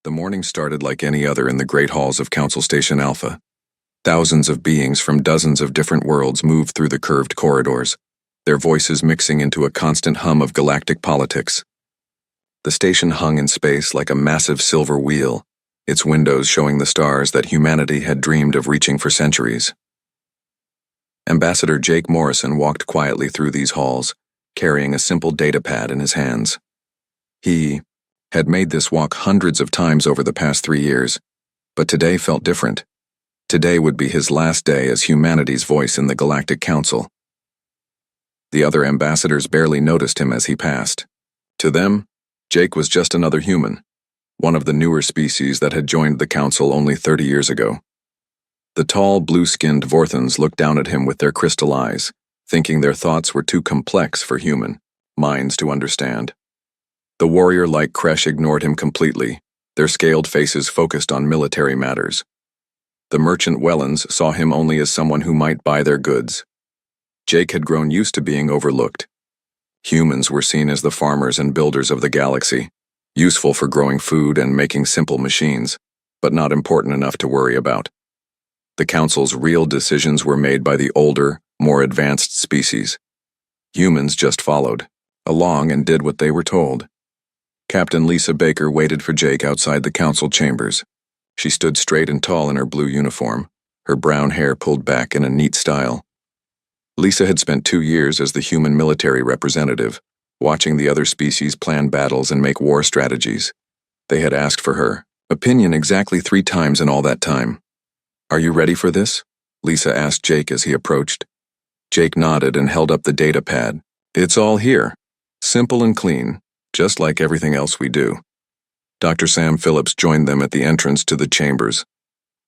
The morning started like any other in the great halls of Council Station Alpha. Thousands of beings from dozens of different worlds moved through the curved corridors, their voices mixing into a constant hum of galactic politics. The station hung in space like a massive silver wheel, its windows showing the stars that humanity had dreamed of reaching for centuries. Ambassador Jake Morrison walked quietly through these halls, carrying a simple data pad in his hands. He had made this walk hundreds of times over the past 3 years, but today felt different. Today would be his last day as humanity's voice in the Galactic Council. The other ambassadors barely noticed him as he passed. To them, Jake was just another human, one of the newer species that had joined the Council only 30 years ago. The tall, blue-skinned Vorthans looked down at him with their crystal eyes, thinking their thoughts were too complex for human minds to understand. The warrior-like Kresh ignored him completely, their scaled faces focused on military matters. The merchant Wellens saw him only as someone who might buy their goods. Jake had grown used to being overlooked. Humans were seen as the farmers and builders of the galaxy, useful for growing food and making simple machines, but not important enough to worry about. The Council's real decisions were made by the older, more advanced species. Humans just followed along and did what they were told. Captain Lisa Baker waited for Jake outside the Council chambers. She stood straight and tall in her blue uniform, her brown hair pulled back in a neat style. Lisa had spent 2 years as the human military representative, watching the other species plan battles and make war strategies. They had asked for her opinion exactly 3 times in all that time. "Are you ready for this?" Lisa asked Jake as he approached. Jake nodded and held up the data pad. "It's all here. Simple and clean, just like everything else we do." Dr. Sam Phillips joined them at the entrance to the chambers.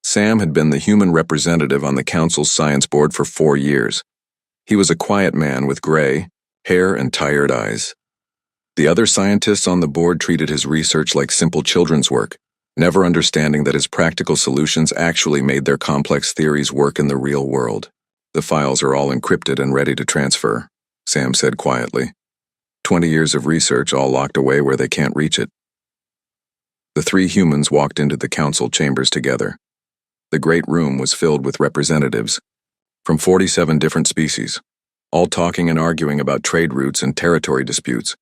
Sam had been the human representative on the Council's science board for 4 years. He was a quiet man with gray hair and tired eyes. The other scientists on the board treated his research like simple children's work, never understanding that his practical solutions actually made their complex theories work in the real world. "The files are all encrypted and ready to transfer," Sam said quietly. 20 years of research all locked away where they can't reach it. The 3 humans walked into the Council chambers together. The great room was filled with representatives from 47 different species, all talking and arguing about trade routes and territory disputes.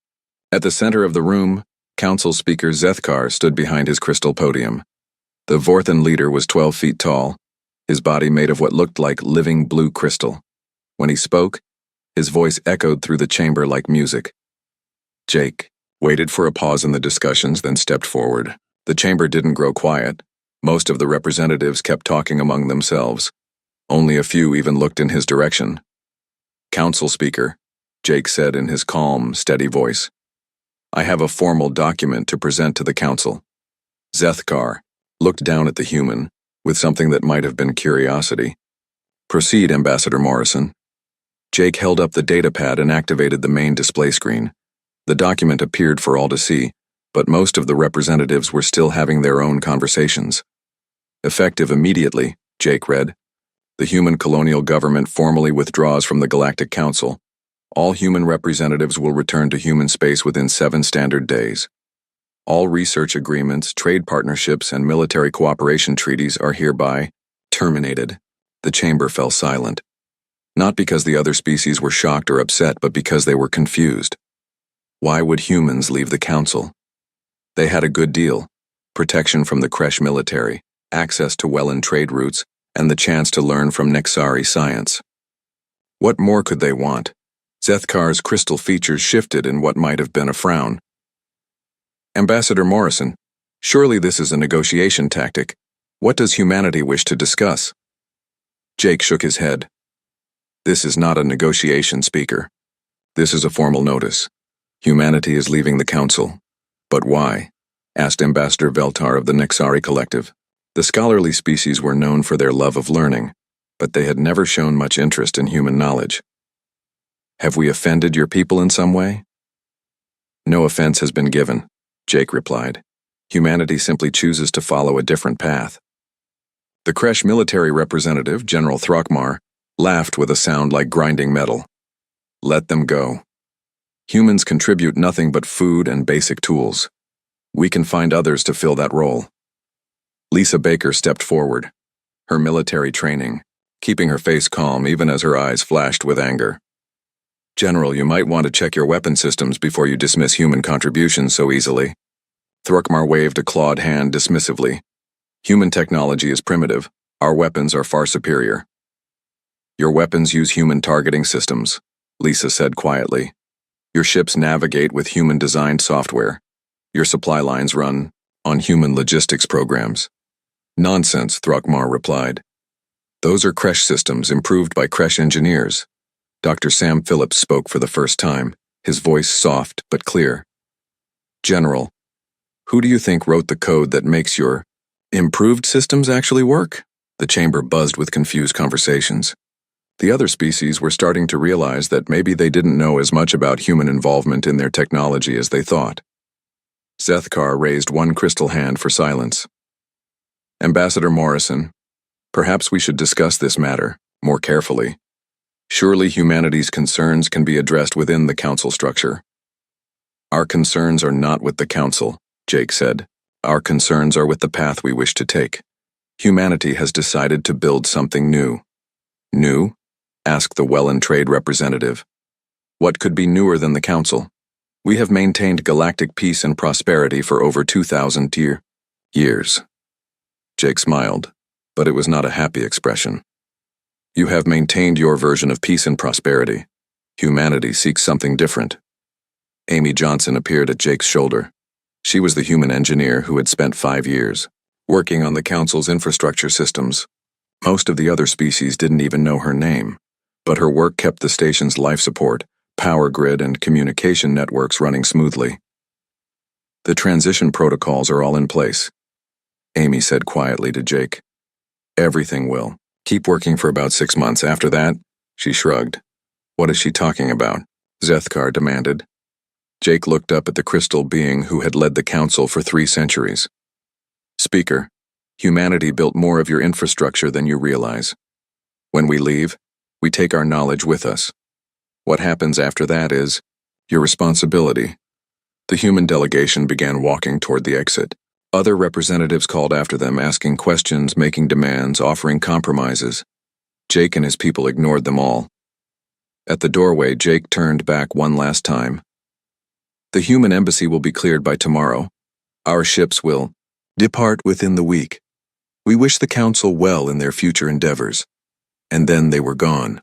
At the center of the room, Council Speaker Zethkar stood behind his crystal podium. The Vorthan leader was 12 feet tall, his body made of what looked like living blue crystal. When he spoke, his voice echoed through the chamber like music. Jake waited for a pause in the discussions, then stepped forward. The chamber didn't grow quiet. Most of the representatives kept talking among themselves. Only a few even looked in his direction. "Council Speaker," Jake said in his calm, steady voice, "I have a formal document to present to the Council." Zethkar looked down at the human with something that might have been curiosity. "Proceed, Ambassador Morrison." Jake held up the data pad and activated the main display screen. The document appeared for all to see, but most of the representatives were still having their own conversations. "Effective immediately," Jake read. "The human colonial government formally withdraws from the Galactic Council. All human representatives will return to human space within 7 standard days. All research agreements, trade partnerships, and military cooperation treaties are hereby terminated." The chamber fell silent. Not because the other species were shocked or upset, but because they were confused. Why would humans leave the Council? They had a good deal: protection from the Kresh military, access to Wellan trade routes, and the chance to learn from Nexari science. What more could they want? Zethkar's crystal features shifted in what might have been a frown. "Ambassador Morrison, surely this is a negotiation tactic. What does humanity wish to discuss?" Jake shook his head. "This is not a negotiation, Speaker. This is a formal notice. Humanity is leaving the Council." "But why?" asked Ambassador Veltar of the Nexari Collective. The scholarly species were known for their love of learning, but they had never shown much interest in human knowledge. "Have we offended your people in some way?" "No offense has been given," Jake replied. "Humanity simply chooses to follow a different path." The Kresh military representative, General Throckmar, laughed with a sound like grinding metal. "Let them go. Humans contribute nothing but food and basic tools. We can find others to fill that role. Lisa Baker stepped forward, her military training, keeping her face calm even as her eyes flashed with anger. General, you might want to check your weapon systems before you dismiss human contributions so easily. Throckmar waved a clawed hand dismissively. Human technology is primitive. Our weapons are far superior. Your weapons use human targeting systems, Lisa said quietly. Your ships navigate with human-designed software. Your supply lines run on human logistics programs. Nonsense, Throckmar replied. Those are Kresh systems improved by Kresh engineers. Dr. Sam Phillips spoke for the first time, his voice soft but clear. General, who do you think wrote the code that makes your improved systems actually work? The chamber buzzed with confused conversations. The other species were starting to realize that maybe they didn't know as much about human involvement in their technology as they thought. Zethkar raised one crystal hand for silence. Ambassador Morrison, perhaps we should discuss this matter more carefully. Surely humanity's concerns can be addressed within the council structure. Our concerns are not with the council, Jake said. Our concerns are with the path we wish to take. Humanity has decided to build something new. New? Asked the Welland trade representative. What could be newer than the council? We have maintained galactic peace and prosperity for over 2,000 years. Jake smiled, but it was not a happy expression. You have maintained your version of peace and prosperity. Humanity seeks something different. Amy Johnson appeared at Jake's shoulder. She was the human engineer who had spent 5 years working on the council's infrastructure systems. Most of the other species didn't even know her name, but her work kept the station's life support, power grid, and communication networks running smoothly. The transition protocols are all in place, Amy said quietly to Jake. Everything will. Keep working for about 6 months. After that, she shrugged. What is she talking about? Zethkar demanded. Jake looked up at the crystal being who had led the council for 3 centuries. Speaker, humanity built more of your infrastructure than you realize. When we leave, we take our knowledge with us. What happens after that is your responsibility. The human delegation began walking toward the exit. Other representatives called after them, asking questions, making demands, offering compromises. Jake and his people ignored them all. At the doorway, Jake turned back one last time. The human embassy will be cleared by tomorrow. Our ships will depart within the week. We wish the council well in their future endeavors. And then they were gone,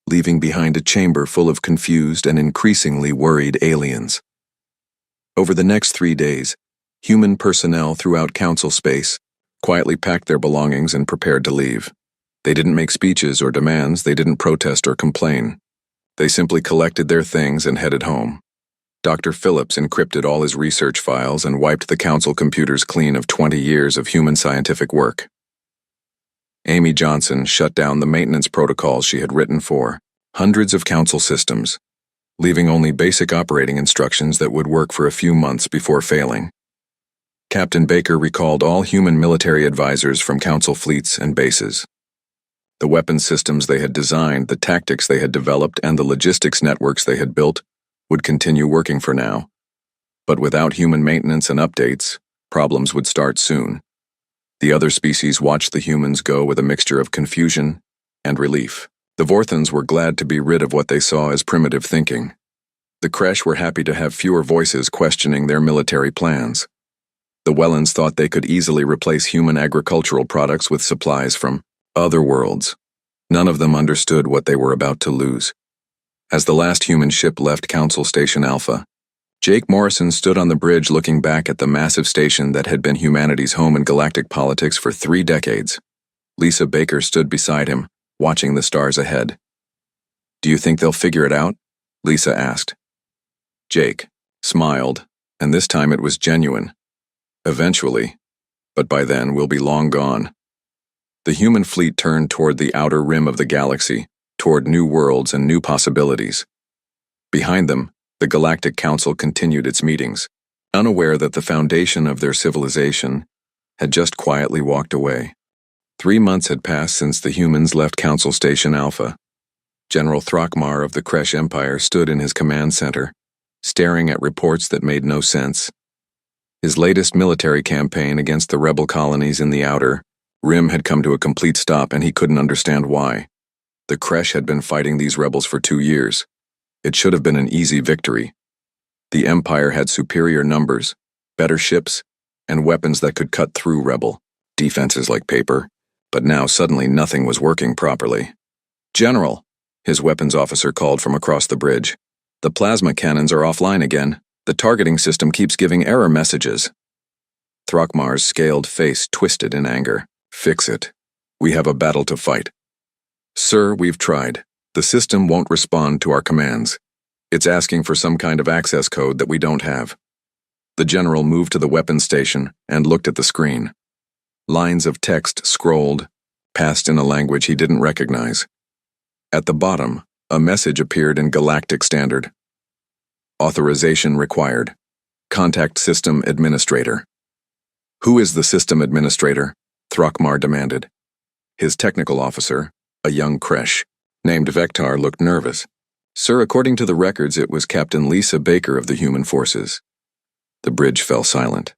leaving behind a chamber full of confused and increasingly worried aliens. Over the next 3 days, human personnel throughout council space quietly packed their belongings and prepared to leave. They didn't make speeches or demands, they didn't protest or complain. They simply collected their things and headed home. Dr. Phillips encrypted all his research files and wiped the council computers clean of 20 years of human scientific work. Amy Johnson shut down the maintenance protocols she had written for hundreds of council systems, leaving only basic operating instructions that would work for a few months before failing. Captain Baker recalled all human military advisors from council fleets and bases. The weapons systems they had designed, the tactics they had developed, and the logistics networks they had built would continue working for now. But without human maintenance and updates, problems would start soon. The other species watched the humans go with a mixture of confusion and relief. The Vorthans were glad to be rid of what they saw as primitive thinking. The Kresh were happy to have fewer voices questioning their military plans. The Wellands thought they could easily replace human agricultural products with supplies from other worlds. None of them understood what they were about to lose. As the last human ship left Council Station Alpha, Jake Morrison stood on the bridge looking back at the massive station that had been humanity's home in galactic politics for 3 decades. Lisa Baker stood beside him, watching the stars ahead. "Do you think they'll figure it out?" Lisa asked. Jake smiled, and this time it was genuine. "Eventually, but by then we'll be long gone." The human fleet turned toward the outer rim of the galaxy, toward new worlds and new possibilities. Behind them, the Galactic Council continued its meetings, unaware that the foundation of their civilization had just quietly walked away. 3 months had passed since the humans left Council Station Alpha. General Throckmar of the Kresh Empire stood in his command center, staring at reports that made no sense. His latest military campaign against the rebel colonies in the Outer Rim had come to a complete stop, and he couldn't understand why. The Kresh had been fighting these rebels for 2 years. It should have been an easy victory. The Empire had superior numbers, better ships, and weapons that could cut through rebel defenses like paper, but now suddenly nothing was working properly. "General," his weapons officer called from across the bridge. "The plasma cannons are offline again. The targeting system keeps giving error messages." Throckmar's scaled face twisted in anger. "Fix it. We have a battle to fight." "Sir, we've tried. The system won't respond to our commands. It's asking for some kind of access code that we don't have." The general moved to the weapons station and looked at the screen. Lines of text scrolled, passed in a language he didn't recognize. At the bottom, a message appeared in Galactic Standard. "Authorization required. Contact System Administrator." "Who is the System Administrator?" Throckmar demanded. His technical officer, a young Kresh, named Vectar, looked nervous. "Sir, according to the records, it was Captain Lisa Baker of the Human Forces." The bridge fell silent.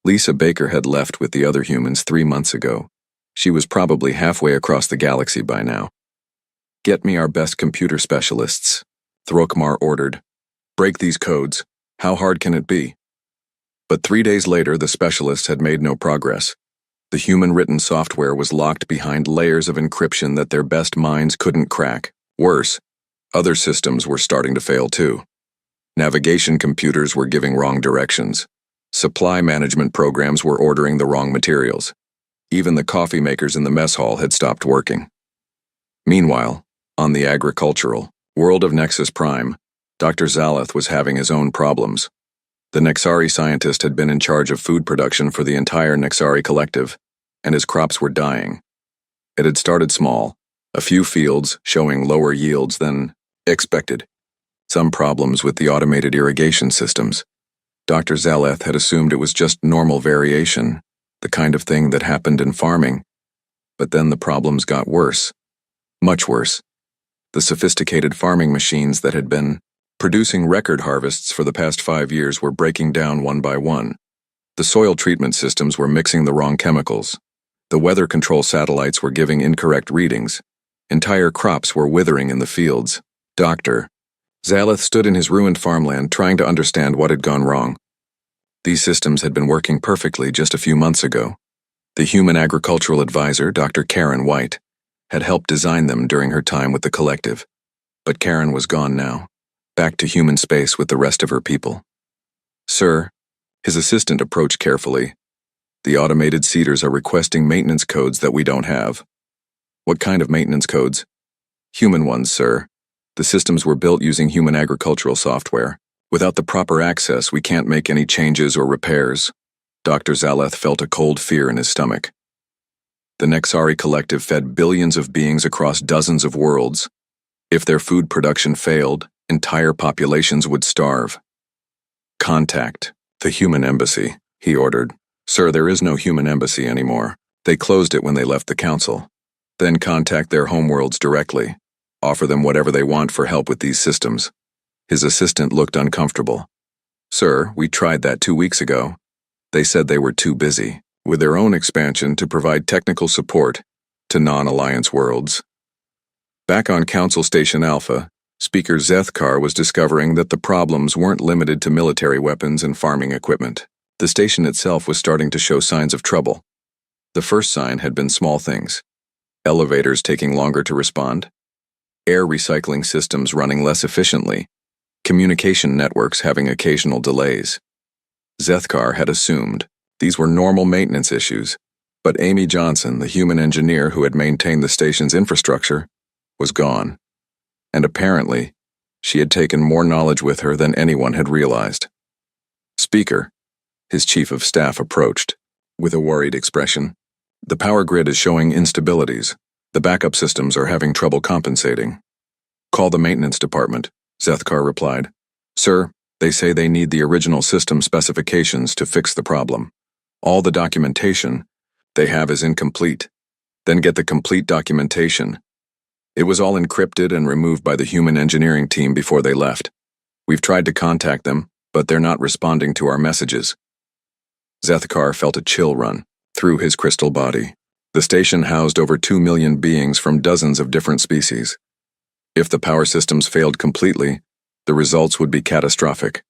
Lisa Baker had left with the other humans 3 months ago. She was probably halfway across the galaxy by now. "Get me our best computer specialists," Throckmar ordered. "Break these codes. How hard can it be?" But 3 days later, the specialists had made no progress. The human-written software was locked behind layers of encryption that their best minds couldn't crack. Worse, other systems were starting to fail too. Navigation computers were giving wrong directions. Supply management programs were ordering the wrong materials. Even the coffee makers in the mess hall had stopped working. Meanwhile, on the agricultural world of Nexus Prime, Dr. Zaleth was having his own problems. The Nexari scientist had been in charge of food production for the entire Nexari collective, and his crops were dying. It had started small, a few fields showing lower yields than expected. Some problems with the automated irrigation systems. Dr. Zaleth had assumed it was just normal variation, the kind of thing that happened in farming. But then the problems got worse. Much worse. The sophisticated farming machines that had been producing record harvests for the past 5 years were breaking down one by one. The soil treatment systems were mixing the wrong chemicals. The weather control satellites were giving incorrect readings. Entire crops were withering in the fields. Dr. Zaleth stood in his ruined farmland trying to understand what had gone wrong. These systems had been working perfectly just a few months ago. The human agricultural advisor, Dr. Karen White, had helped design them during her time with the collective. But Karen was gone now, back to human space with the rest of her people. "Sir," his assistant approached carefully, "the automated seeders are requesting maintenance codes that we don't have." "What kind of maintenance codes?" "Human ones, sir. The systems were built using human agricultural software. Without the proper access, we can't make any changes or repairs." Dr. Zaleth felt a cold fear in his stomach. The Nexari collective fed billions of beings across dozens of worlds. If their food production failed, entire populations would starve. "Contact the human embassy," he ordered. "Sir, there is no human embassy anymore. They closed it when they left the council. Then contact their homeworlds directly. Offer them whatever they want for help with these systems." His assistant looked uncomfortable. "Sir, we tried that 2 weeks ago. They said they were too busy with their own expansion to provide technical support to non-alliance worlds." Back on Council Station Alpha, Speaker Zethkar was discovering that the problems weren't limited to military weapons and farming equipment. The station itself was starting to show signs of trouble. The first sign had been small things. Elevators taking longer to respond, air recycling systems running less efficiently, communication networks having occasional delays. Zethkar had assumed these were normal maintenance issues, but Amy Johnson, the human engineer who had maintained the station's infrastructure, was gone. And apparently, she had taken more knowledge with her than anyone had realized. "Speaker," his chief of staff approached, with a worried expression. "The power grid is showing instabilities. The backup systems are having trouble compensating." "Call the maintenance department," Zethkar replied. "Sir, they say they need the original system specifications to fix the problem. All the documentation they have is incomplete. Then get the complete documentation. It was all encrypted and removed by the human engineering team before they left. We've tried to contact them, but they're not responding to our messages." Zethkar felt a chill run through his crystal body. The station housed over 2 million beings from dozens of different species. If the power systems failed completely, the results would be catastrophic.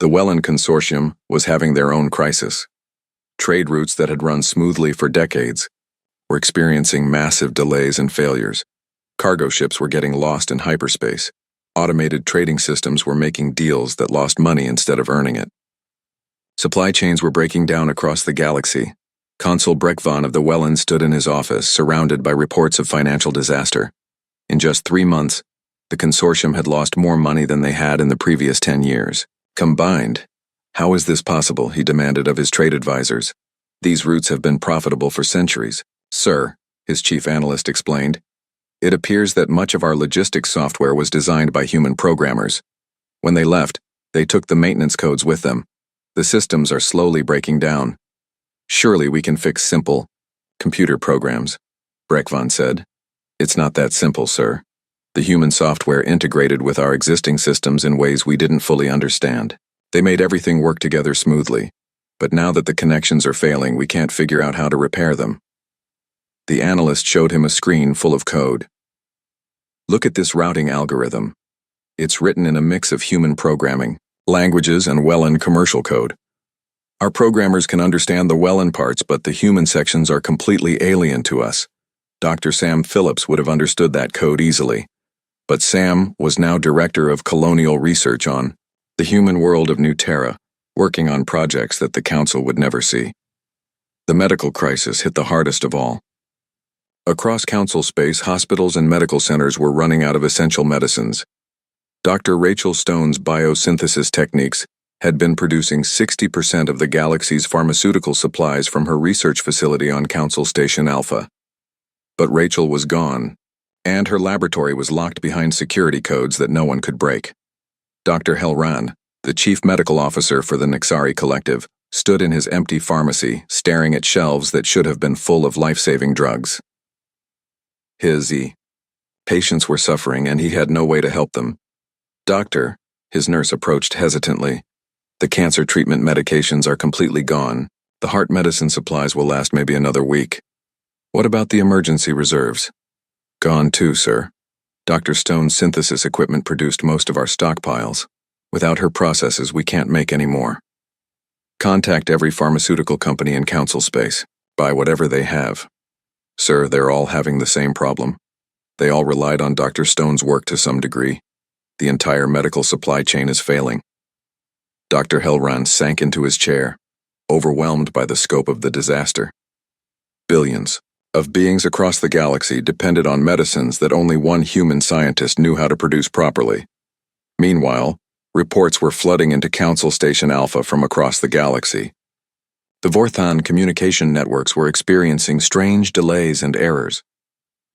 The Wellen Consortium was having their own crisis. Trade routes that had run smoothly for decades were experiencing massive delays and failures. Cargo ships were getting lost in hyperspace. Automated trading systems were making deals that lost money instead of earning it. Supply chains were breaking down across the galaxy. Consul Brekvan of the Wellen stood in his office, surrounded by reports of financial disaster. In just 3 months, the consortium had lost more money than they had in the previous 10 years. Combined, how is this possible? He demanded of his trade advisors. These routes have been profitable for centuries. Sir, his chief analyst explained, it appears that much of our logistics software was designed by human programmers. When they left, they took the maintenance codes with them. The systems are slowly breaking down. Surely we can fix simple computer programs, Brekvan said. It's not that simple, sir. The human software integrated with our existing systems in ways we didn't fully understand. They made everything work together smoothly, but now that the connections are failing, we can't figure out how to repair them. The analyst showed him a screen full of code. Look at this routing algorithm. It's written in a mix of human programming, languages, and Wellen commercial code. Our programmers can understand the Wellen parts, but the human sections are completely alien to us. Dr. Sam Phillips would have understood that code easily. But Sam was now director of colonial research on the human world of New Terra, working on projects that the Council would never see. The medical crisis hit the hardest of all. Across Council space, hospitals and medical centers were running out of essential medicines. Dr. Rachel Stone's biosynthesis techniques had been producing 60% of the galaxy's pharmaceutical supplies from her research facility on Council Station Alpha. But Rachel was gone, and her laboratory was locked behind security codes that no one could break. Dr. Helran, the chief medical officer for the Nixari Collective, stood in his empty pharmacy, staring at shelves that should have been full of life-saving drugs. His patients were suffering, and he had no way to help them. Doctor, his nurse approached hesitantly. The cancer treatment medications are completely gone. The heart medicine supplies will last maybe another week. What about the emergency reserves? Gone too, sir. Dr. Stone's synthesis equipment produced most of our stockpiles. Without her processes, we can't make any more. Contact every pharmaceutical company in Council space. Buy whatever they have. Sir, they're all having the same problem. They all relied on Dr. Stone's work to some degree. The entire medical supply chain is failing. Dr. Helran sank into his chair, overwhelmed by the scope of the disaster. Billions of beings across the galaxy depended on medicines that only one human scientist knew how to produce properly. Meanwhile, reports were flooding into Council Station Alpha from across the galaxy. The Vorthan communication networks were experiencing strange delays and errors.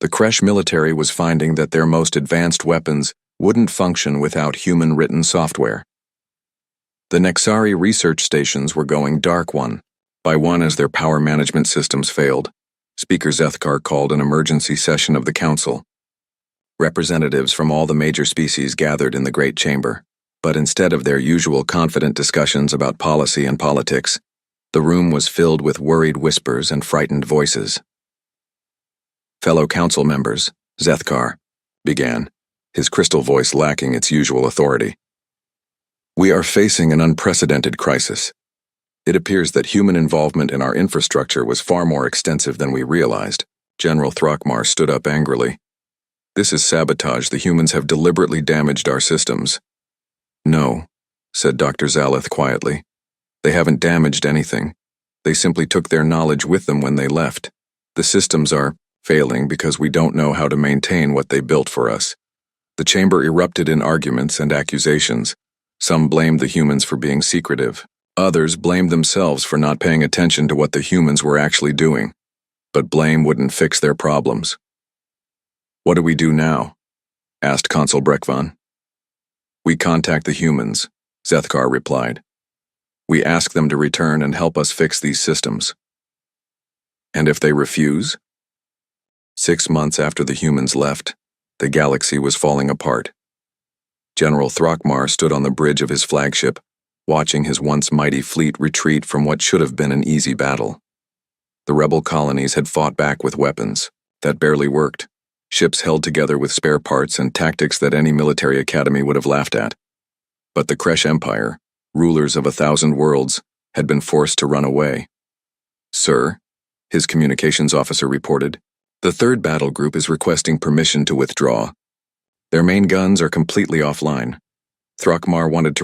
The Kresh military was finding that their most advanced weapons wouldn't function without human-written software. The Nixari research stations were going dark one by one as their power management systems failed. Speaker Zethkar called an emergency session of the Council. Representatives from all the major species gathered in the Great Chamber, but instead of their usual confident discussions about policy and politics, the room was filled with worried whispers and frightened voices. Fellow council members, Zethkar began, his crystal voice lacking its usual authority. We are facing an unprecedented crisis. It appears that human involvement in our infrastructure was far more extensive than we realized. General Throckmar stood up angrily. This is sabotage. The humans have deliberately damaged our systems. No, said Dr. Zalith quietly. They haven't damaged anything. They simply took their knowledge with them when they left. The systems are failing because we don't know how to maintain what they built for us. The chamber erupted in arguments and accusations. Some blamed the humans for being secretive. Others blamed themselves for not paying attention to what the humans were actually doing. But blame wouldn't fix their problems. What do we do now? Asked Consul Brekvan. We contact the humans, Zethkar replied. We ask them to return and help us fix these systems. And if they refuse? 6 months after the humans left, the galaxy was falling apart. General Throckmar stood on the bridge of his flagship, watching his once mighty fleet retreat from what should have been an easy battle. The rebel colonies had fought back with weapons that barely worked, ships held together with spare parts and tactics that any military academy would have laughed at. But the Kresh Empire, rulers of 1,000 worlds, had been forced to run away. "Sir," his communications officer reported, "the third battle group is requesting permission to withdraw. Their main guns are completely offline. Thrakmar wanted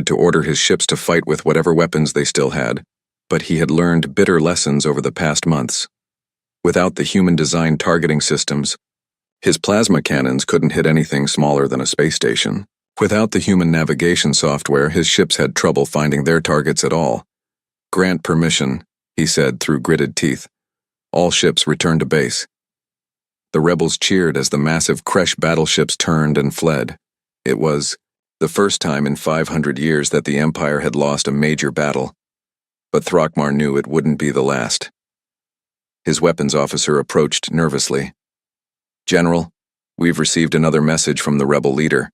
to order his ships to fight with whatever weapons they still had, but he had learned bitter lessons over the past months. Without the human-designed targeting systems, his plasma cannons couldn't hit anything smaller than a space station. Without the human navigation software, his ships had trouble finding their targets at all. Grant permission," he said through gritted teeth. "All ships return to base." The rebels cheered as the massive Kresh battleships turned and fled. It was the first time in 500 years that the Empire had lost a major battle. But Thrakmar knew it wouldn't be the last. His weapons officer approached nervously. "General, we've received another message from the rebel leader.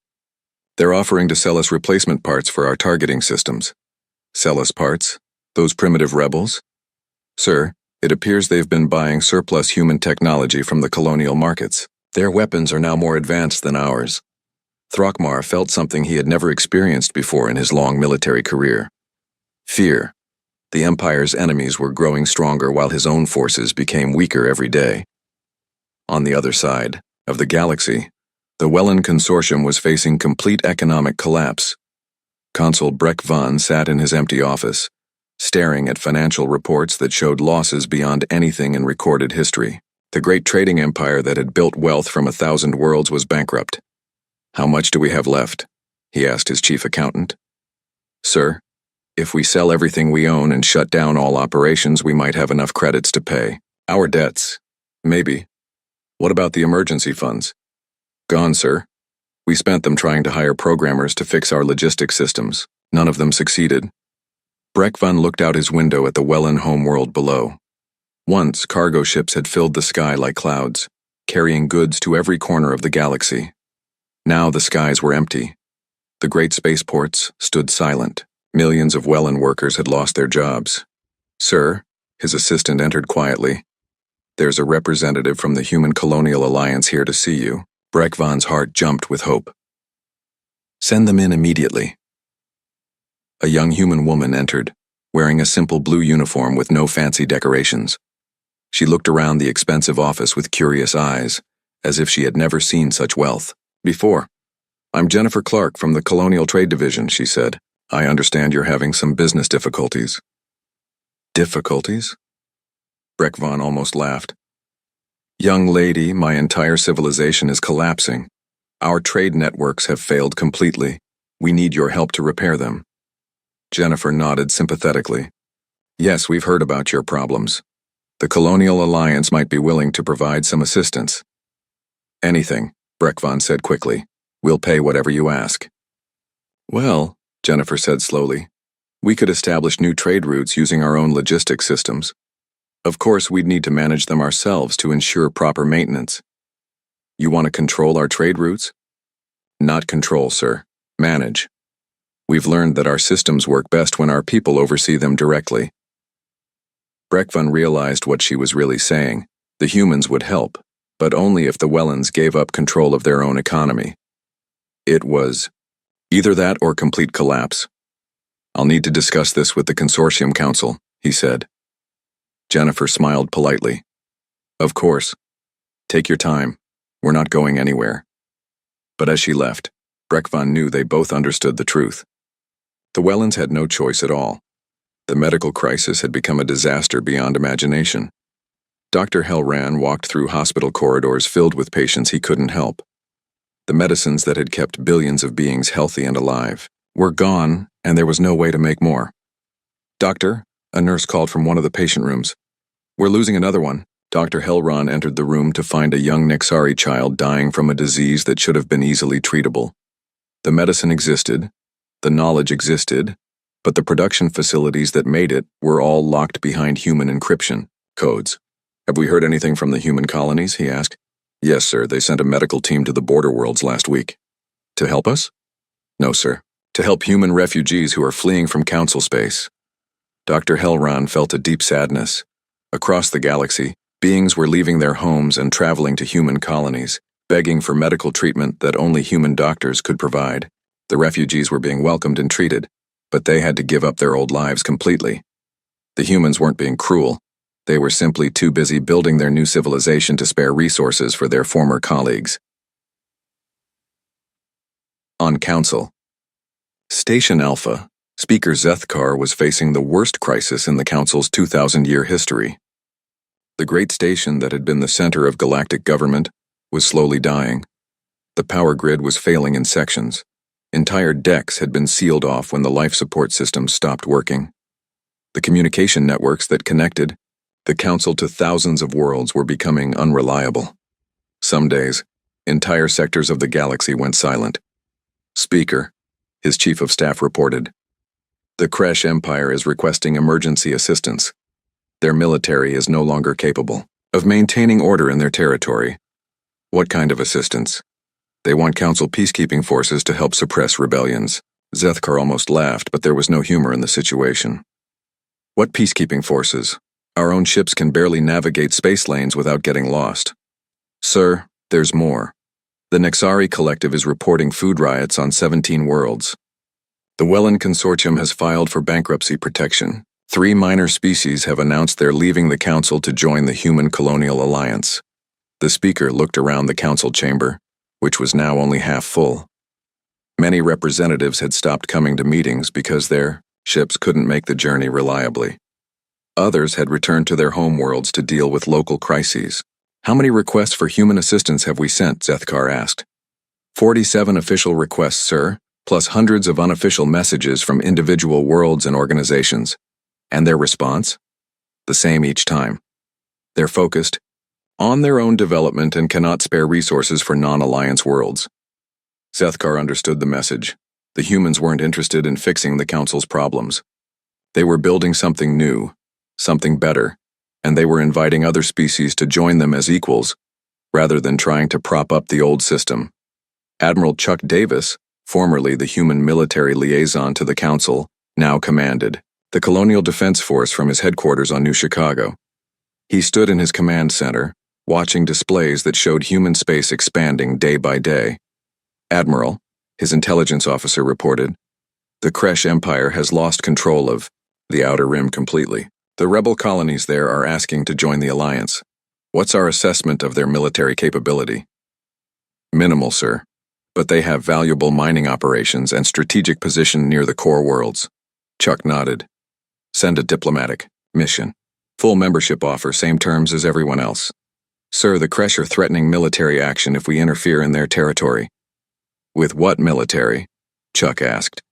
They're offering to sell us replacement parts for our targeting systems." "Sell us parts? Those primitive rebels?" "Sir, it appears they've been buying surplus human technology from the colonial markets. Their weapons are now more advanced than ours." Thrakmar felt something he had never experienced before in his long military career. Fear. The Empire's enemies were growing stronger while his own forces became weaker every day. On the other side of the galaxy, the Wellen Consortium was facing complete economic collapse. Consul Breck Von sat in his empty office, staring at financial reports that showed losses beyond anything in recorded history. The great trading empire that had built wealth from 1,000 worlds was bankrupt. "How much do we have left?" he asked his chief accountant. "Sir, if we sell everything we own and shut down all operations, we might have enough credits to pay our debts. Maybe. What about the emergency funds?" "Gone, sir. We spent them trying to hire programmers to fix our logistics systems. None of them succeeded." Breck Von looked out his window at the Wellen homeworld below. Once, cargo ships had filled the sky like clouds, carrying goods to every corner of the galaxy. Now the skies were empty. The great spaceports stood silent. Millions of Wellen workers had lost their jobs. "Sir," his assistant entered quietly, "there's a representative from the Human Colonial Alliance here to see you." Breck Von's heart jumped with hope. "Send them in immediately." A young human woman entered, wearing a simple blue uniform with no fancy decorations. She looked around the expensive office with curious eyes, as if she had never seen such wealth before. "I'm Jennifer Clark from the Colonial Trade Division," she said. "I understand you're having some business difficulties." "Difficulties?" Breck Von almost laughed. "Young lady, my entire civilization is collapsing. Our trade networks have failed completely. We need your help to repair them." Jennifer nodded sympathetically. "Yes, we've heard about your problems. The Colonial Alliance might be willing to provide some assistance." "Anything," Breck Von said quickly. "We'll pay whatever you ask." "Well," Jennifer said slowly, "we could establish new trade routes using our own logistics systems. Of course, we'd need to manage them ourselves to ensure proper maintenance." "You want to control our trade routes?" "Not control, sir. Manage. We've learned that our systems work best when our people oversee them directly." Breck Von realized what she was really saying. The humans would help, but only if the Wellens gave up control of their own economy. It was either that or complete collapse. "I'll need to discuss this with the Consortium Council," he said. Jennifer smiled politely. "Of course. Take your time. We're not going anywhere." But as she left, Breck Von knew they both understood the truth. The Wellens had no choice at all. The medical crisis had become a disaster beyond imagination. Dr. Hellran walked through hospital corridors filled with patients he couldn't help. The medicines that had kept billions of beings healthy and alive were gone, and there was no way to make more. "Doctor," a nurse called from one of the patient rooms. "We're losing another one." Dr. Hellran entered the room to find a young Nexari child dying from a disease that should have been easily treatable. The medicine existed, the knowledge existed, but the production facilities that made it were all locked behind human encryption codes. "Have we heard anything from the human colonies?" he asked. "Yes, sir. They sent a medical team to the border worlds last week." "To help us?" "No, sir. to help human refugees who are fleeing from council space. Dr. Helron felt a deep sadness. Across the galaxy, beings were leaving their homes and traveling to human colonies, begging for medical treatment that only human doctors could provide. The refugees were being welcomed and treated, but they had to give up their old lives completely. The humans weren't being cruel. They were simply too busy building their new civilization to spare resources for their former colleagues. On Council. Station Alpha, Speaker Zethkar was facing the worst crisis in the Council's 2,000-year history. The great station that had been the center of galactic government was slowly dying. The power grid was failing in sections. Entire decks had been sealed off when the life support systems stopped working. The communication networks that connected the Council to thousands of worlds were becoming unreliable. Some days, entire sectors of the galaxy went silent. Speaker, his chief of staff reported. The Kresh Empire is requesting emergency assistance. Their military is no longer capable of maintaining order in their territory. What kind of assistance? They want Council peacekeeping forces to help suppress rebellions. Zethkar almost laughed, but there was no humor in the situation. What peacekeeping forces? Our own ships can barely navigate space lanes without getting lost. Sir, there's more. The Nexari Collective is reporting food riots on 17 worlds. The Wellen Consortium has filed for bankruptcy protection. 3 minor species have announced they're leaving the Council to join the Human Colonial Alliance. The speaker looked around the Council chamber, which was now only half full. Many representatives had stopped coming to meetings because their ships couldn't make the journey reliably. Others had returned to their home worlds to deal with local crises. How many requests for human assistance have we sent? Zethkar asked. 47 official requests, sir, plus hundreds of unofficial messages from individual worlds and organizations. And their response? The same each time. They're focused on their own development and cannot spare resources for non-alliance worlds. Zethkar understood the message. The humans weren't interested in fixing the Council's problems. They were building something new, something better, and they were inviting other species to join them as equals, rather than trying to prop up the old system. Admiral Chuck Davis, formerly the human military liaison to the Council, now commanded the Colonial Defense Force from his headquarters on New Chicago. He stood in his command center, watching displays that showed human space expanding day by day. Admiral, his intelligence officer reported, the Kresh Empire has lost control of the Outer Rim completely. The rebel colonies there are asking to join the Alliance. What's our assessment of their military capability? Minimal, sir, but they have valuable mining operations and strategic position near the core worlds. Chuck nodded. Send a diplomatic mission. Full membership offer, same terms as everyone else. Sir, the Kresh are threatening military action if we interfere in their territory. With what military? Chuck asked.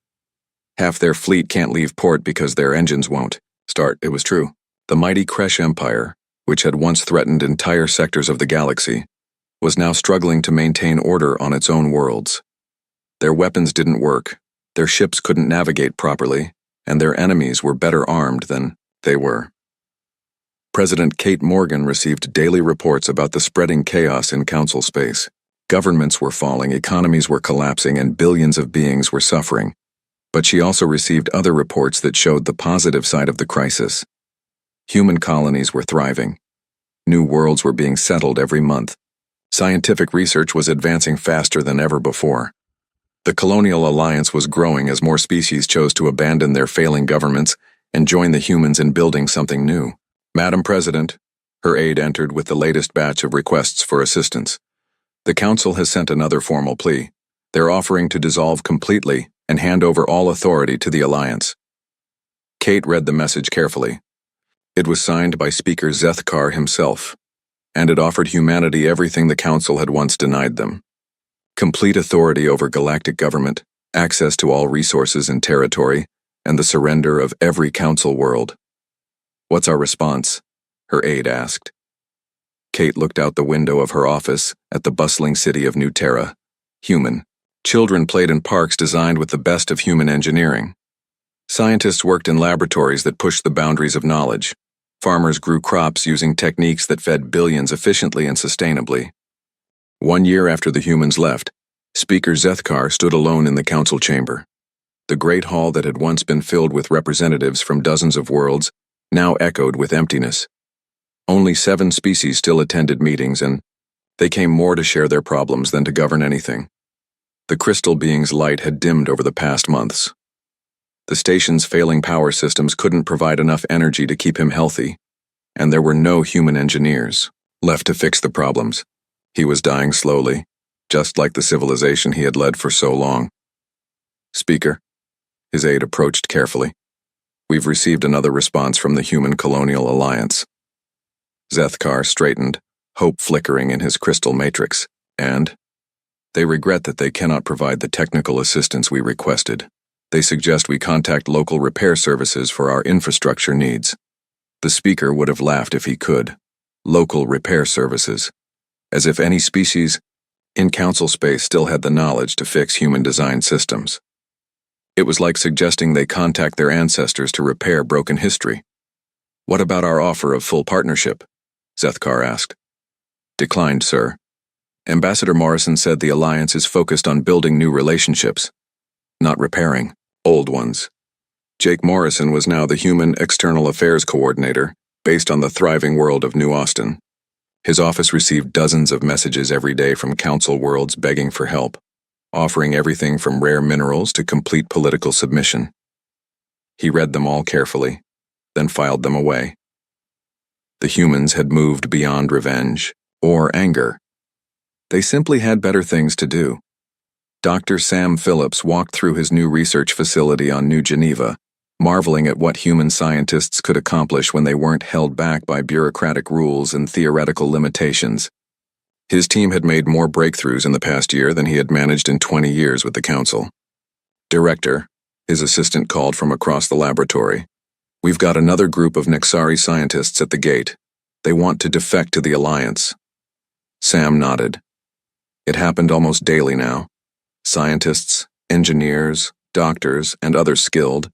Half their fleet can't leave port because their engines won't start. It was true. The mighty Kresh Empire, which had once threatened entire sectors of the galaxy, was now struggling to maintain order on its own worlds. Their weapons didn't work, their ships couldn't navigate properly, and their enemies were better armed than they were. President Kate Morgan received daily reports about the spreading chaos in Council space. Governments were falling, economies were collapsing, and billions of beings were suffering. But she also received other reports that showed the positive side of the crisis. Human colonies were thriving. New worlds were being settled every month. Scientific research was advancing faster than ever before. The Colonial Alliance was growing as more species chose to abandon their failing governments and join the humans in building something new. Madam President, her aide entered with the latest batch of requests for assistance. The Council has sent another formal plea. They're offering to dissolve completely and hand over all authority to the Alliance. Kate read the message carefully. It was signed by Speaker Zethkar himself, and it offered humanity everything the Council had once denied them. Complete authority over galactic government, access to all resources and territory, and the surrender of every Council world. What's our response? Her aide asked. Kate looked out the window of her office at the bustling city of New Terra. Human. Children played in parks designed with the best of human engineering. Scientists worked in laboratories that pushed the boundaries of knowledge. Farmers grew crops using techniques that fed billions efficiently and sustainably. 1 year after the humans left, Speaker Zethkar stood alone in the Council chamber. The great hall that had once been filled with representatives from dozens of worlds now echoed with emptiness. Only 7 species still attended meetings, and they came more to share their problems than to govern anything. The crystal being's light had dimmed over the past months. The station's failing power systems couldn't provide enough energy to keep him healthy, and there were no human engineers left to fix the problems. He was dying slowly, just like the civilization he had led for so long. "Speaker," his aide approached carefully. "We've received another response from the Human Colonial Alliance." Zethkar straightened, hope flickering in his crystal matrix, and they regret that they cannot provide the technical assistance we requested. They suggest we contact local repair services for our infrastructure needs. The speaker would have laughed if he could. Local repair services. As if any species in council space still had the knowledge to fix human-designed systems. It was like suggesting they contact their ancestors to repair broken history. "What about our offer of full partnership?" Zethkar asked. "Declined, sir. Ambassador Morrison said the Alliance is focused on building new relationships, not repairing old ones." Jake Morrison was now the Human External Affairs Coordinator, based on the thriving world of New Austin. His office received dozens of messages every day from council worlds begging for help, offering everything from rare minerals to complete political submission. He read them all carefully, then filed them away. The humans had moved beyond revenge or anger. They simply had better things to do. Dr. Sam Phillips walked through his new research facility on New Geneva, marveling at what human scientists could accomplish when they weren't held back by bureaucratic rules and theoretical limitations. His team had made more breakthroughs in the past year than he had managed in 20 years with the council. "Director," his assistant called from across the laboratory, "we've got another group of Nexari scientists at the gate. They want to defect to the Alliance." Sam nodded. It happened almost daily now. Scientists, engineers, doctors, and others skilled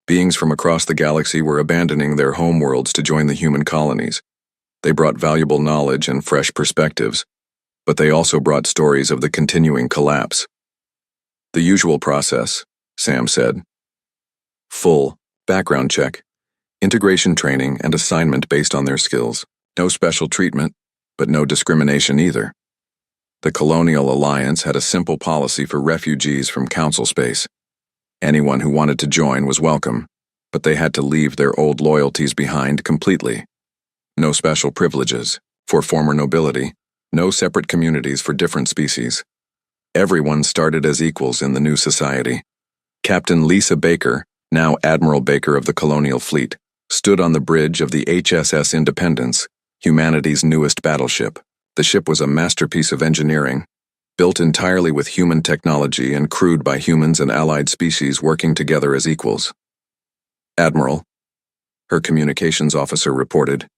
beings from across the galaxy were abandoning their homeworlds to join the human colonies. They brought valuable knowledge and fresh perspectives, but they also brought stories of the continuing collapse. "The usual process," Sam said. "Full background check, integration training, and assignment based on their skills. No special treatment, but no discrimination either." The Colonial Alliance had a simple policy for refugees from council space. Anyone who wanted to join was welcome, but they had to leave their old loyalties behind completely. No special privileges for former nobility, no separate communities for different species. Everyone started as equals in the new society. Captain Lisa Baker, now Admiral Baker of the Colonial Fleet, stood on the bridge of the HSS Independence, humanity's newest battleship. The ship was a masterpiece of engineering, built entirely with human technology and crewed by humans and allied species working together as equals. "Admiral," her communications officer reported,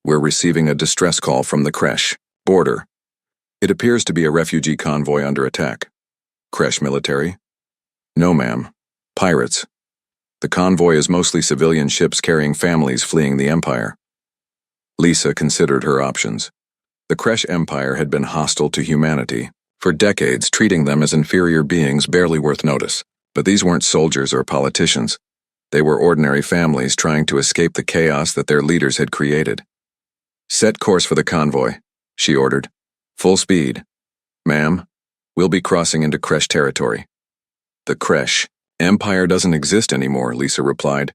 "we're receiving a distress call from the Kresh border. It appears to be a refugee convoy under attack." "Kresh military?" "No, ma'am. Pirates. The convoy is mostly civilian ships carrying families fleeing the Empire." Lisa considered her options. The Kresh Empire had been hostile to humanity for decades, treating them as inferior beings barely worth notice. But these weren't soldiers or politicians. They were ordinary families trying to escape the chaos that their leaders had created. "Set course for the convoy," she ordered. "Full speed." "Ma'am, we'll be crossing into Kresh territory." "The Kresh Empire doesn't exist anymore," Lisa replied.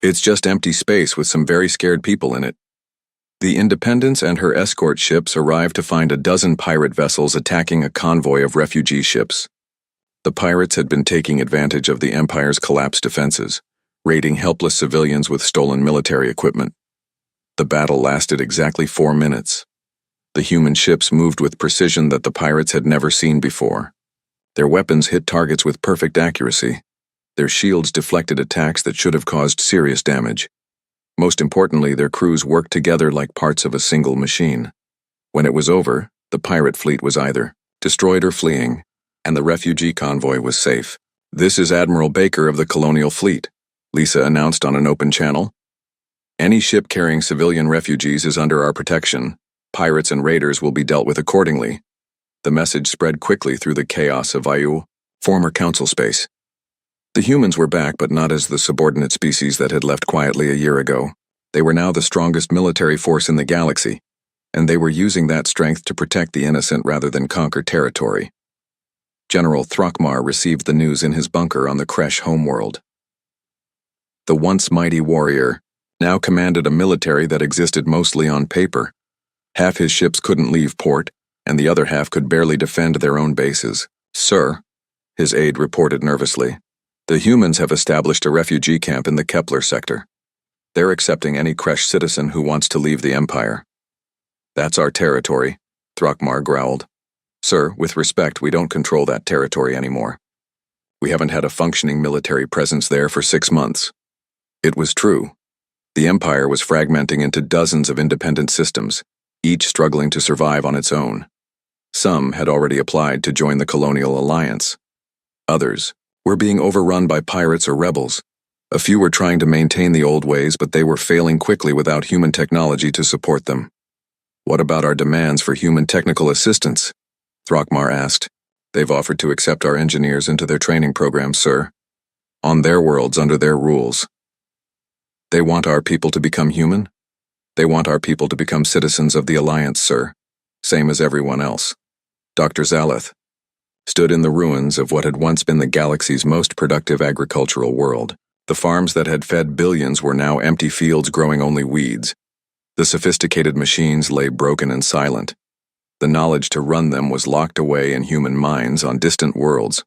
"It's just empty space with some very scared people in it." The Independence and her escort ships arrived to find a dozen pirate vessels attacking a convoy of refugee ships. The pirates had been taking advantage of the Empire's collapsed defenses, raiding helpless civilians with stolen military equipment. The battle lasted exactly 4 minutes. The human ships moved with precision that the pirates had never seen before. Their weapons hit targets with perfect accuracy. Their shields deflected attacks that should have caused serious damage. Most importantly, their crews worked together like parts of a single machine. When it was over, the pirate fleet was either destroyed or fleeing, and the refugee convoy was safe. "This is Admiral Baker of the Colonial Fleet," Lisa announced on an open channel. "Any ship carrying civilian refugees is under our protection. Pirates and raiders will be dealt with accordingly." The message spread quickly through the chaos of Vayu, former council space. The humans were back, but not as the subordinate species that had left quietly a year ago. They were now the strongest military force in the galaxy, and they were using that strength to protect the innocent rather than conquer territory. General Throckmar received the news in his bunker on the Kresh homeworld. The once mighty warrior now commanded a military that existed mostly on paper. Half his ships couldn't leave port, and the other half could barely defend their own bases. "Sir," his aide reported nervously, "the humans have established a refugee camp in the Kepler sector. They're accepting any Kresh citizen who wants to leave the Empire." "That's our territory," Throckmar growled. "Sir, with respect, we don't control that territory anymore. We haven't had a functioning military presence there for 6 months." It was true. The Empire was fragmenting into dozens of independent systems, each struggling to survive on its own. Some had already applied to join the Colonial Alliance. Others were being overrun by pirates or rebels. A few were trying to maintain the old ways, but they were failing quickly without human technology to support them. "What about our demands for human technical assistance?" Throckmar asked. "They've offered to accept our engineers into their training programs, sir. On their worlds, under their rules. They want our people to become human? They want our people to become citizens of the Alliance, sir. Same as everyone else." Dr. Zaleth stood in the ruins of what had once been the galaxy's most productive agricultural world. The farms that had fed billions were now empty fields growing only weeds. The sophisticated machines lay broken and silent. The knowledge to run them was locked away in human minds on distant worlds.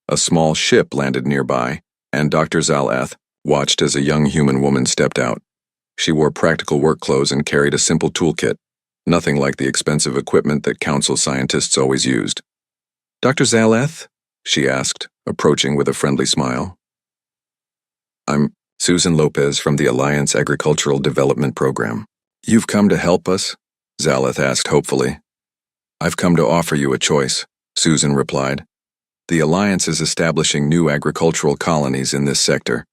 A small ship landed nearby, and Dr. Zaleth watched as a young human woman stepped out. She wore practical work clothes and carried a simple toolkit, nothing like the expensive equipment that Council scientists always used. "Dr. Zaleth?" she asked, approaching with a friendly smile. "I'm Susan Lopez from the Alliance Agricultural Development Program." "You've come to help us?" Zaleth asked hopefully. "I've come to offer you a choice," Susan replied. "The Alliance is establishing new agricultural colonies in this sector.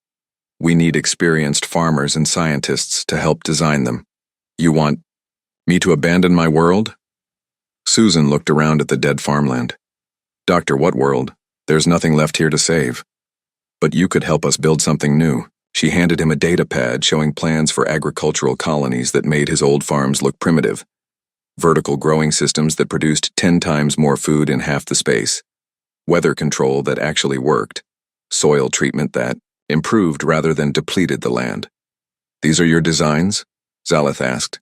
We need experienced farmers and scientists to help design them. You want me to abandon my world?" Susan looked around at the dead farmland. "Doctor, what world? There's nothing left here to save. But you could help us build something new." She handed him a data pad showing plans for agricultural colonies that made his old farms look primitive. Vertical growing systems that produced 10 times more food in half the space. Weather control that actually worked. Soil treatment that improved rather than depleted the land. "These are your designs?" Zaleth asked.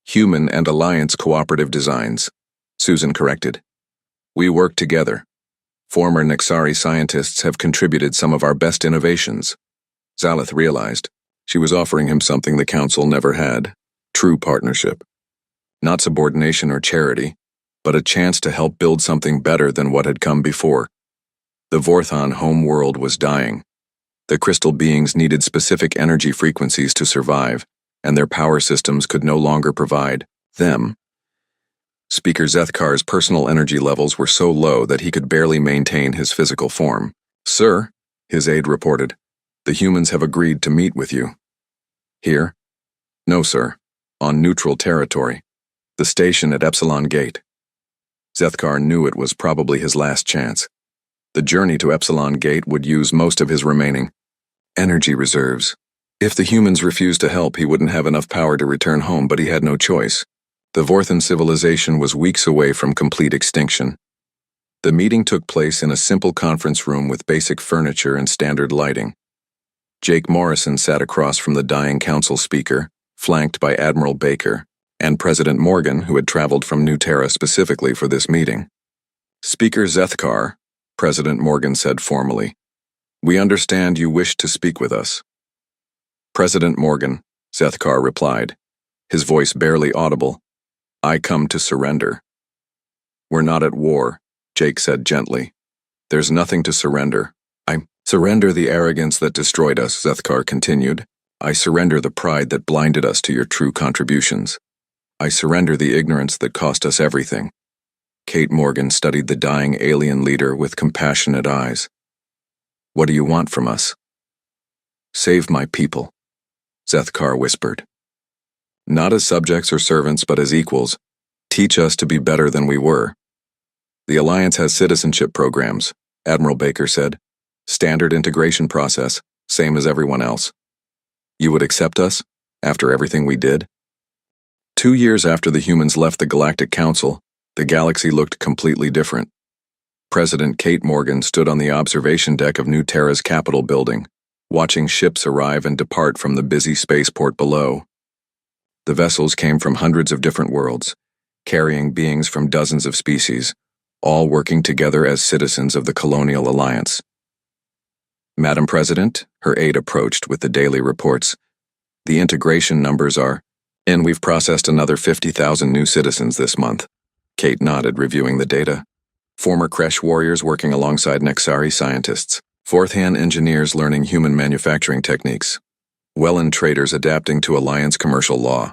"Human and Alliance cooperative designs," Susan corrected. "We work together. Former Nexari scientists have contributed some of our best innovations." Zaleth realized she was offering him something the Council never had: true partnership. Not subordination or charity, but a chance to help build something better than what had come before. The Vorthon home world was dying. The crystal beings needed specific energy frequencies to survive, and their power systems could no longer provide them. Speaker Zethkar's personal energy levels were so low that he could barely maintain his physical form. "Sir," his aide reported, "the humans have agreed to meet with you." "Here?" "No, sir. On neutral territory. The station at Epsilon Gate." Zethkar knew it was probably his last chance. The journey to Epsilon Gate would use most of his remaining energy reserves. If the humans refused to help, he wouldn't have enough power to return home, but he had no choice. The Vorthan civilization was weeks away from complete extinction. The meeting took place in a simple conference room with basic furniture and standard lighting. Jake Morrison sat across from the dying council speaker, flanked by Admiral Baker, and President Morgan, who had traveled from New Terra specifically for this meeting. "Speaker Zethkar," President Morgan said formally, "we understand you wish to speak with us." "President Morgan," Zethkar replied, his voice barely audible, "I come to surrender." "We're not at war," Jake said gently. "There's nothing to surrender. I surrender the arrogance that destroyed us," Zethkar continued. "I surrender the pride that blinded us to your true contributions. I surrender the ignorance that cost us everything." Kate Morgan studied the dying alien leader with compassionate eyes. "What do you want from us?" "Save my people," Zethkar whispered. "Not as subjects or servants, but as equals. Teach us to be better than we were." "The Alliance has citizenship programs," Admiral Baker said. Standard integration process, same as everyone else. You would accept us, after everything we did? 2 years after the humans left the Galactic Council, the galaxy looked completely different. President Kate Morgan stood on the observation deck of New Terra's Capitol building, watching ships arrive and depart from the busy spaceport below. The vessels came from hundreds of different worlds, carrying beings from dozens of species, all working together as citizens of the Colonial Alliance. Madam President, her aide approached with the daily reports. The integration numbers are, and we've processed another 50,000 new citizens this month. Kate nodded, reviewing the data. Former Kresh warriors working alongside Nexari scientists, fourth-hand engineers learning human manufacturing techniques, Welland traders adapting to Alliance commercial law.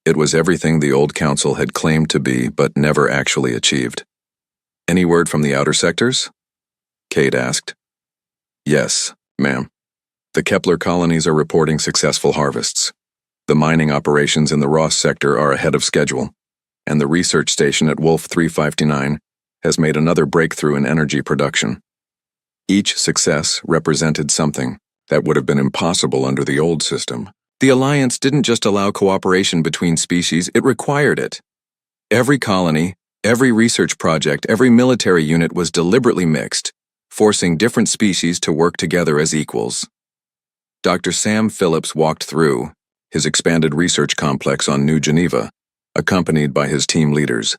It was everything the old council had claimed to be but never actually achieved. Any word from the outer sectors? Kate asked. Yes, ma'am. The Kepler colonies are reporting successful harvests. The mining operations in the Ross sector are ahead of schedule, and the research station at Wolf 359 has made another breakthrough in energy production. Each success represented something that would have been impossible under the old system. The Alliance didn't just allow cooperation between species, it required it. Every colony, every research project, every military unit was deliberately mixed, forcing different species to work together as equals. Dr. Sam Phillips walked through his expanded research complex on New Geneva, accompanied by his team leaders,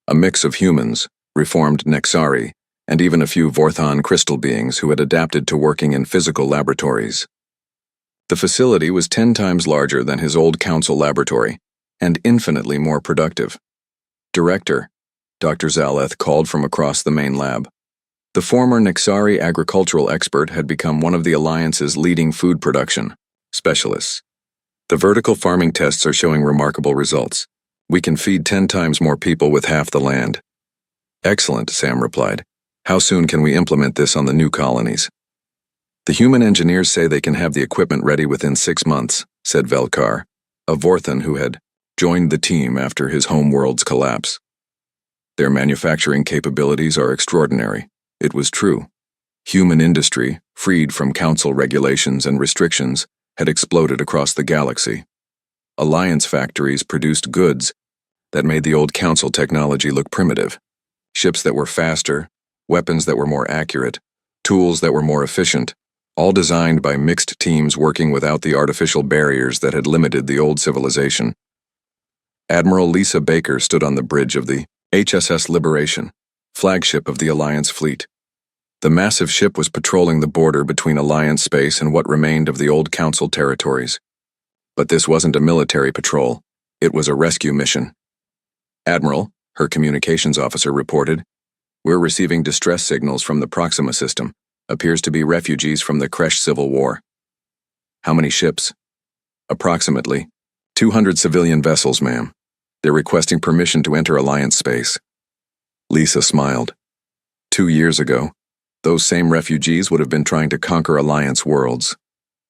a mix of humans, reformed Nexari, and even a few Vorthon crystal beings who had adapted to working in physical laboratories. The facility was 10 times larger than his old council laboratory, and infinitely more productive. Director, Dr. Zaleth called from across the main lab. The former Nexari agricultural expert had become one of the Alliance's leading food production specialists. The vertical farming tests are showing remarkable results. We can feed 10 times more people with half the land. Excellent, Sam replied. How soon can we implement this on the new colonies? The human engineers say they can have the equipment ready within 6 months, said Velkar, a Vorthon who had joined the team after his home world's collapse. Their manufacturing capabilities are extraordinary. It was true. Human industry, freed from council regulations and restrictions, had exploded across the galaxy. Alliance factories produced goods that made the old council technology look primitive. Ships that were faster, weapons that were more accurate, tools that were more efficient, all designed by mixed teams working without the artificial barriers that had limited the old civilization. Admiral Lisa Baker stood on the bridge of the HSS Liberation, flagship of the Alliance fleet. The massive ship was patrolling the border between Alliance space and what remained of the old Council territories. But this wasn't a military patrol. It was a rescue mission. Admiral, her communications officer reported, we're receiving distress signals from the Proxima system. Appears to be refugees from the Kresh Civil War. How many ships? Approximately 200 civilian vessels, ma'am. They're requesting permission to enter Alliance space. Lisa smiled. 2 years ago, those same refugees would have been trying to conquer Alliance worlds.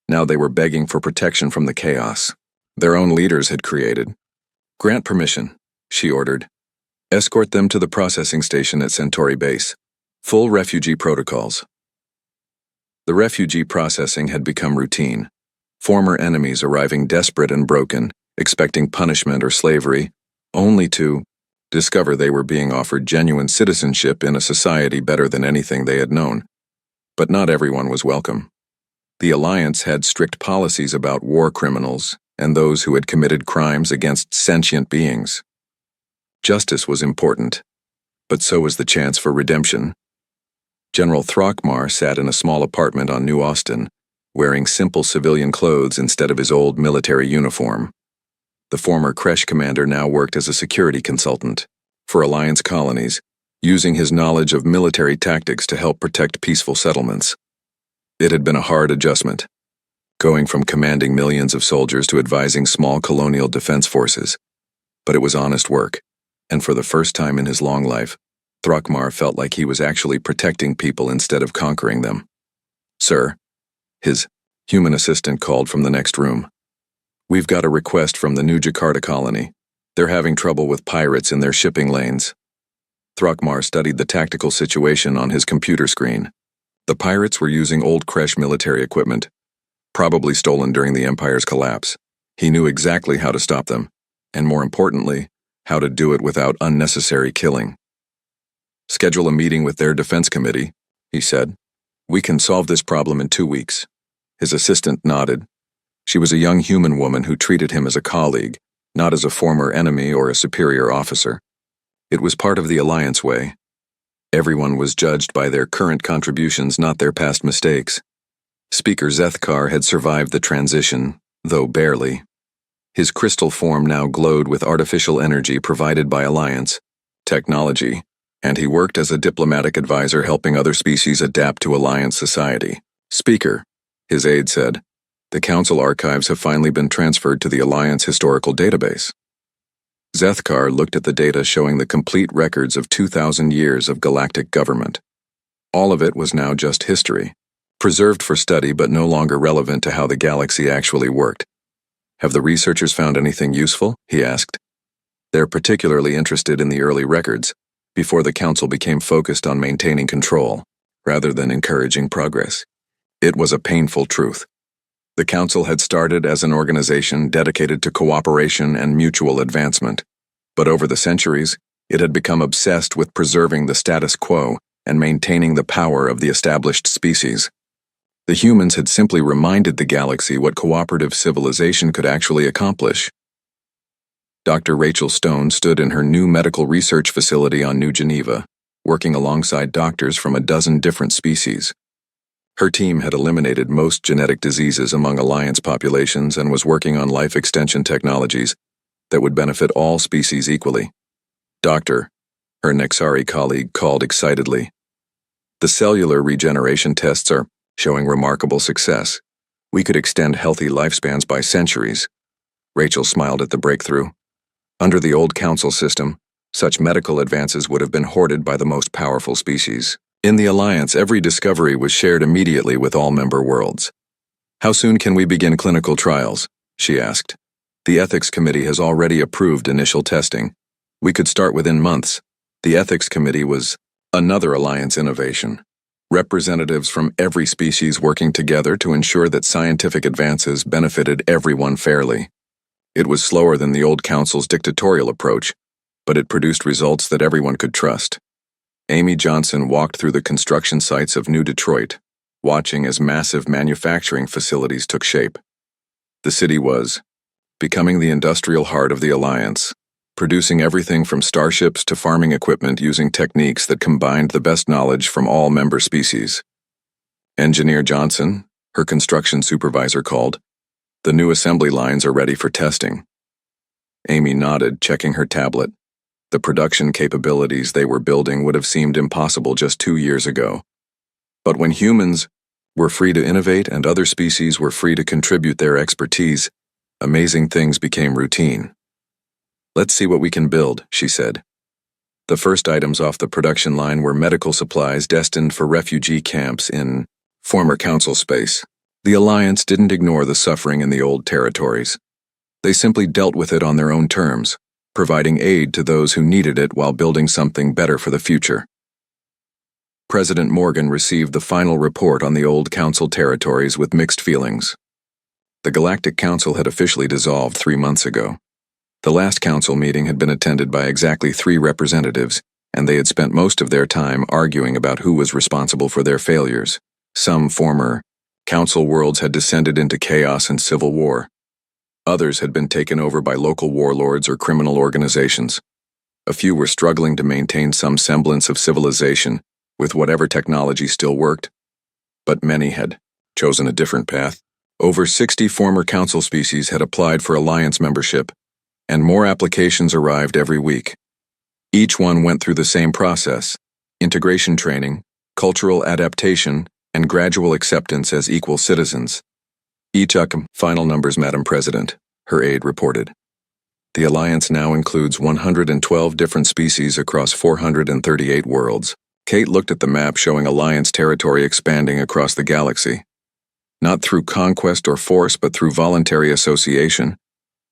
Now they were begging for protection from the chaos their own leaders had created. Grant permission, she ordered. Escort them to the processing station at Centauri Base. Full refugee protocols. The refugee processing had become routine. Former enemies arriving desperate and broken, expecting punishment or slavery, only to discover they were being offered genuine citizenship in a society better than anything they had known. But not everyone was welcome. The Alliance had strict policies about war criminals and those who had committed crimes against sentient beings. Justice was important, but so was the chance for redemption. General Throckmar sat in a small apartment on New Austin, wearing simple civilian clothes instead of his old military uniform. The former Kresh commander now worked as a security consultant for Alliance colonies, using his knowledge of military tactics to help protect peaceful settlements. It had been a hard adjustment, going from commanding millions of soldiers to advising small colonial defense forces. But it was honest work, and for the first time in his long life, Throckmar felt like he was actually protecting people instead of conquering them. Sir, his human assistant called from the next room. We've got a request from the New Jakarta colony. They're having trouble with pirates in their shipping lanes. Throckmar studied the tactical situation on his computer screen. The pirates were using old Kresh military equipment, probably stolen during the Empire's collapse. He knew exactly how to stop them, and more importantly, how to do it without unnecessary killing. "Schedule a meeting with their defense committee," he said. "We can solve this problem in 2 weeks." His assistant nodded. She was a young human woman who treated him as a colleague, not as a former enemy or a superior officer. It was part of the Alliance way. Everyone was judged by their current contributions, not their past mistakes. Speaker Zethkar had survived the transition, though barely. His crystal form now glowed with artificial energy provided by Alliance technology, and he worked as a diplomatic advisor helping other species adapt to Alliance society. "Speaker," his aide said, "the Council archives have finally been transferred to the Alliance historical database." Zethkar looked at the data showing the complete records of 2,000 years of galactic government. All of it was now just history, preserved for study but no longer relevant to how the galaxy actually worked. "Have the researchers found anything useful?" he asked. "They're particularly interested in the early records, before the Council became focused on maintaining control, rather than encouraging progress." It was a painful truth. The Council had started as an organization dedicated to cooperation and mutual advancement, but over the centuries, it had become obsessed with preserving the status quo and maintaining the power of the established species. The humans had simply reminded the galaxy what cooperative civilization could actually accomplish. Dr. Rachel Stone stood in her new medical research facility on New Geneva, working alongside doctors from a dozen different species. Her team had eliminated most genetic diseases among Alliance populations and was working on life extension technologies that would benefit all species equally. "Doctor," her Nexari colleague called excitedly. "The cellular regeneration tests are showing remarkable success. We could extend healthy lifespans by centuries." Rachel smiled at the breakthrough. Under the old Council system, such medical advances would have been hoarded by the most powerful species. In the Alliance, every discovery was shared immediately with all member worlds. "How soon can we begin clinical trials?" she asked. "The Ethics Committee has already approved initial testing. We could start within months." The Ethics Committee was another Alliance innovation. Representatives from every species working together to ensure that scientific advances benefited everyone fairly. It was slower than the old Council's dictatorial approach, but it produced results that everyone could trust. Amy Johnson walked through the construction sites of New Detroit, watching as massive manufacturing facilities took shape. The city was becoming the industrial heart of the Alliance, producing everything from starships to farming equipment using techniques that combined the best knowledge from all member species. "Engineer Johnson," her construction supervisor called, "the new assembly lines are ready for testing." Amy nodded, checking her tablet. The production capabilities they were building would have seemed impossible just 2 years ago. But when humans were free to innovate and other species were free to contribute their expertise, amazing things became routine. "Let's see what we can build," she said. The first items off the production line were medical supplies destined for refugee camps in former Council space. The Alliance didn't ignore the suffering in the old territories. They simply dealt with it on their own terms, providing aid to those who needed it while building something better for the future. President Morgan received the final report on the old Council territories with mixed feelings. The Galactic Council had officially dissolved 3 months ago. The last Council meeting had been attended by exactly 3 representatives, and they had spent most of their time arguing about who was responsible for their failures. Some former Council worlds had descended into chaos and civil war. Others had been taken over by local warlords or criminal organizations. A few were struggling to maintain some semblance of civilization with whatever technology still worked, but many had chosen a different path. Over 60 former Council species had applied for Alliance membership, and more applications arrived every week. Each one went through the same process: integration training, cultural adaptation, and gradual acceptance as equal citizens. Final numbers, Madam President, her aide reported. The Alliance now includes 112 different species across 438 worlds. Kate looked at the map showing Alliance territory expanding across the galaxy. Not through conquest or force, but through voluntary association.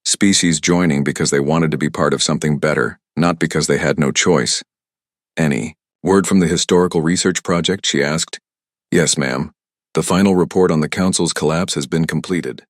Species joining because they wanted to be part of something better, not because they had no choice. "Any word from the Historical Research Project?" she asked. Yes, ma'am. The final report on the Council's collapse has been completed.